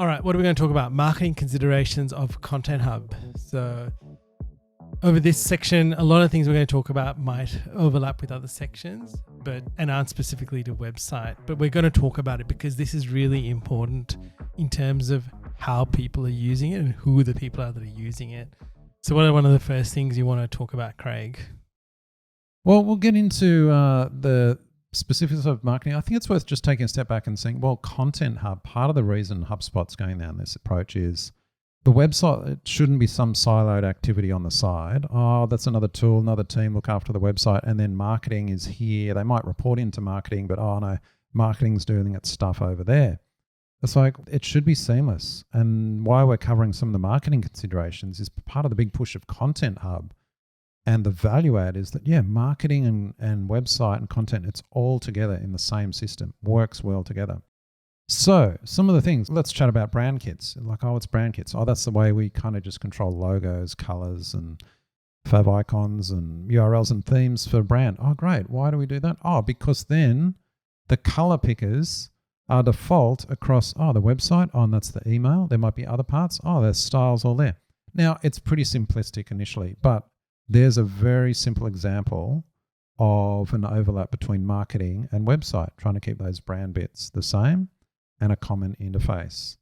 right, what are we going to talk about? Marketing considerations of Content Hub. So over this section, a lot of things we're going to talk about might overlap with other sections, and aren't specifically to website. But we're going to talk about it because this is really important in terms of how people are using it and who the people are that are using it. So what are one of the first things you want to talk about, Craig? Well, we'll get into the specifics of marketing. I think it's worth just taking a step back and saying, well, Content Hub, part of the reason HubSpot's going down this approach is the website, it shouldn't be some siloed activity on the side. Oh, that's another tool, another team look after the website, and then marketing is here. They might report into marketing, but oh no, marketing's doing its stuff over there. It's like, it should be seamless. And why we're covering some of the marketing considerations is part of the big push of Content Hub. And the value add is that, marketing and website and content, it's all together in the same system, works well together. So some of the things, let's chat about brand kits. Like, it's brand kits. That's the way we kind of just control logos, colors and fav icons and URLs and themes for brand. Oh, great. Why do we do that? Oh, because then the color pickers are default across, the website. Oh, and that's the email. There might be other parts. Oh, there's styles all there. Now, it's pretty simplistic initially, but there's a very simple example of an overlap between marketing and website, trying to keep those brand bits the same and a common interface.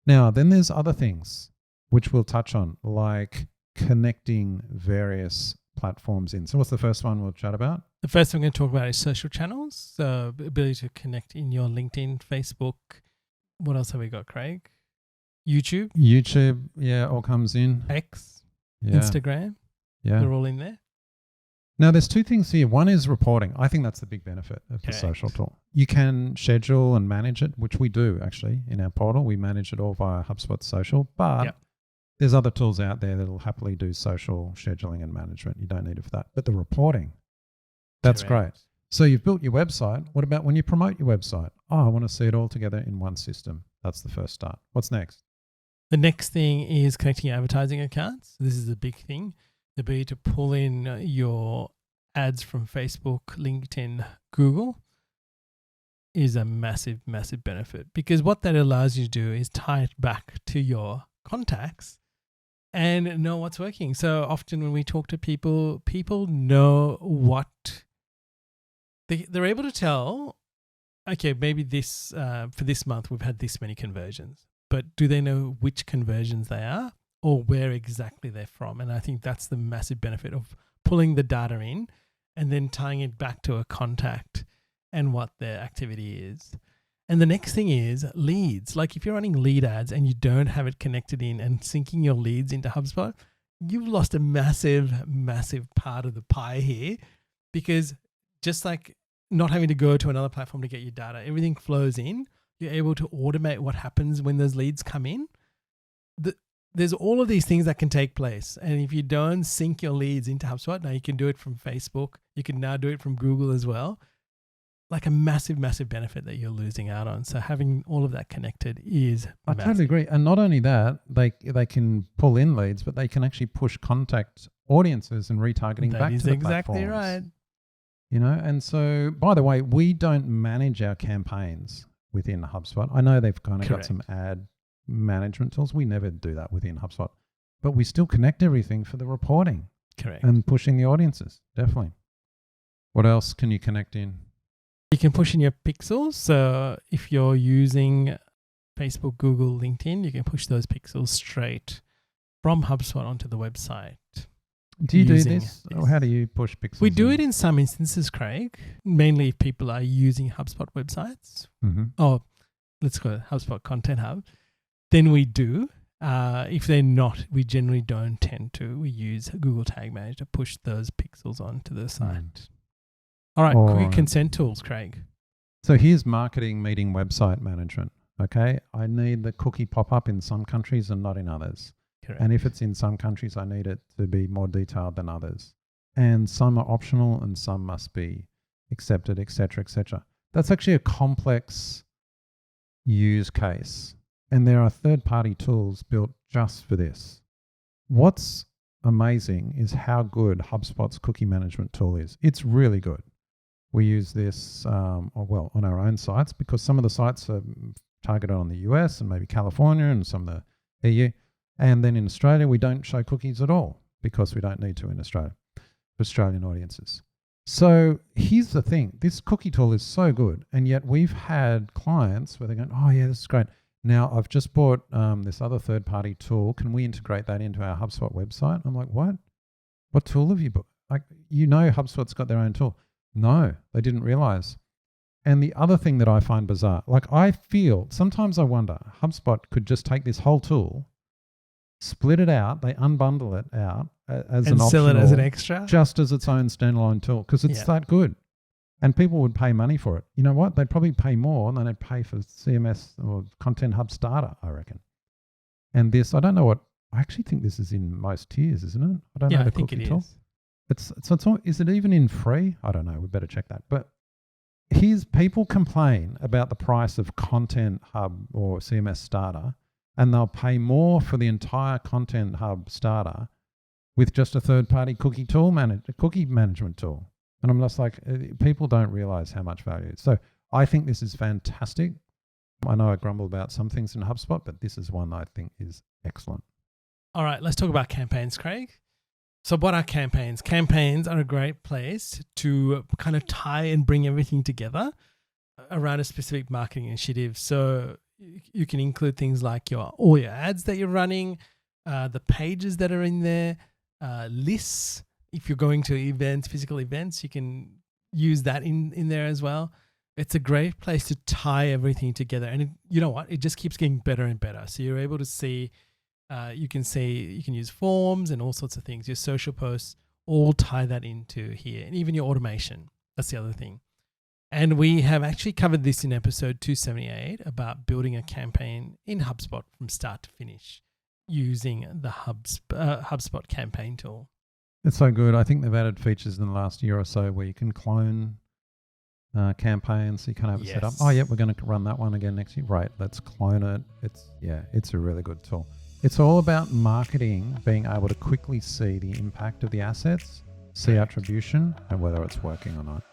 Now, then there's other things which we'll touch on, like connecting various platforms in. So what's the first one we'll chat about? The first thing we're going to talk about is social channels. So the ability to connect in your LinkedIn, Facebook. What else have we got, Craig? YouTube, all comes in. X, Instagram. Yeah. They're all in there. Now, there's two things here. One is reporting. I think that's the big benefit of the social tool. You can schedule and manage it, which we do actually in our portal. We manage it all via HubSpot Social, but there's other tools out there that will happily do social scheduling and management. You don't need it for that. But the reporting, that's great. So you've built your website. What about when you promote your website? Oh, I want to see it all together in one system. That's the first start. What's next? The next thing is connecting your advertising accounts. This is a big thing. The ability to pull in your ads from Facebook, LinkedIn, Google is a massive, massive benefit, because what that allows you to do is tie it back to your contacts and know what's working. So often when we talk to people, people know what they're able to tell. Okay, maybe this for this month we've had this many conversions, but do they know which conversions they are or where exactly they're from? And I think that's the massive benefit of pulling the data in and then tying it back to a contact and what their activity is. And the next thing is leads. Like if you're running lead ads and you don't have it connected in and syncing your leads into HubSpot, you've lost a massive, massive part of the pie here, because just like not having to go to another platform to get your data, everything flows in. You're able to automate what happens when those leads come in. There's all of these things that can take place. And if you don't sync your leads into HubSpot, now you can do it from Facebook. You can now do it from Google as well. Like a massive, massive benefit that you're losing out on. So having all of that connected is I totally agree. And not only that, they can pull in leads, but they can actually push contact audiences and retargeting back to the platforms. That is exactly right. And so, by the way, we don't manage our campaigns within HubSpot. I know they've kind of got some ad management tools. We never do that within HubSpot, but we still connect everything for the reporting. Correct. And pushing the audiences. Definitely. What else can you connect in? You can push in your pixels. So if you're using Facebook, Google, LinkedIn, you can push those pixels straight from HubSpot onto the website. Do you do this? Or how do you push pixels? We do it in some instances, Craig, mainly if people are using HubSpot websites. Mm-hmm. Or let's call it HubSpot Content Hub. Then we do. If they're not, we generally don't tend to. We use Google Tag Manager to push those pixels onto the site. All right, quick consent tools, Craig. So here's marketing meeting website management. Okay, I need the cookie pop up in some countries and not in others. Correct. And if it's in some countries, I need it to be more detailed than others. And some are optional and some must be accepted, etc., etc. That's actually a complex use case. And there are third-party tools built just for this. What's amazing is how good HubSpot's cookie management tool is. It's really good. We use this, on our own sites because some of the sites are targeted on the US and maybe California and some of the EU. And then in Australia, we don't show cookies at all because we don't need to in Australia for Australian audiences. So here's the thing. This cookie tool is so good. And yet we've had clients where they're going, oh, yeah, this is great. Now I've just bought this other third-party tool. Can we integrate that into our HubSpot website? I'm like, what? What tool have you bought? Like, you know HubSpot's got their own tool. No, they didn't realize. And the other thing that I find bizarre, like I feel, sometimes I wonder, HubSpot could just take this whole tool, split it out, they unbundle it out as an optional, sell it as an extra, just as its own standalone tool, because it's that good. And people would pay money for it. You know what? They'd probably pay more than they'd pay for CMS or Content Hub Starter, I reckon. And this, I don't know what, I actually think this is in most tiers, isn't it? I don't know the cookie tool. Is it even in free? I don't know. We better check that. But here's people complain about the price of Content Hub or CMS Starter, and they'll pay more for the entire Content Hub Starter with just a third-party cookie management tool. And I'm just like, people don't realize how much value it is. So I think this is fantastic. I know I grumble about some things in HubSpot, but this is one I think is excellent. All right, let's talk about campaigns, Craig. So what are campaigns? Campaigns are a great place to kind of tie and bring everything together around a specific marketing initiative. So you can include things like all your ads that you're running, the pages that are in there, lists. If you're going to events, physical events, you can use that in there as well. It's a great place to tie everything together. And you know what? It just keeps getting better and better. So you're able to see, you can use forms and all sorts of things. Your social posts all tie that into here. And even your automation. That's the other thing. And we have actually covered this in episode 278 about building a campaign in HubSpot from start to finish using the HubSpot campaign tool. It's so good. I think they've added features in the last year or so where you can clone campaigns. So you kind of have it set up. Oh, yeah, we're going to run that one again next year. Right, let's clone it. It's a really good tool. It's all about marketing, being able to quickly see the impact of the assets, see attribution, and whether it's working or not.